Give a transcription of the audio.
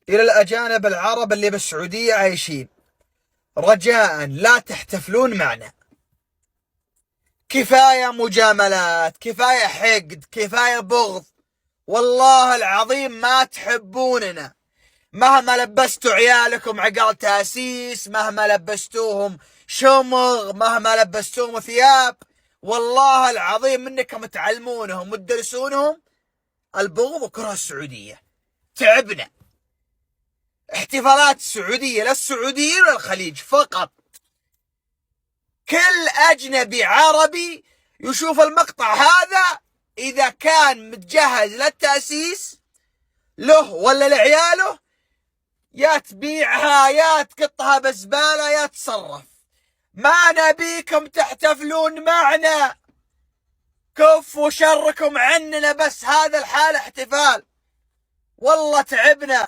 إلى الأجانب العرب اللي بالسعودية عايشين، رجاء لا تحتفلون معنا. كفاية مجاملات، كفاية حقد، كفاية بغض. والله العظيم ما تحبوننا. مهما لبستوا عيالكم عقال تاسيس، مهما لبستوهم شمغ، مهما لبستوهم ثياب، والله العظيم انكم تعلمونهم وتدرسونهم البغض وكره السعودية. تعبنا. احتفالات السعودية للسعوديين والخليج فقط. كل أجنبي عربي يشوف المقطع هذا، إذا كان متجهز للتأسيس له ولا لعياله، يا تبيعها يا تقطها بزبالة يا تصرف. ما نبيكم تحتفلون معنا. كفوا شركم عننا، بس هذا الحال احتفال. والله تعبنا.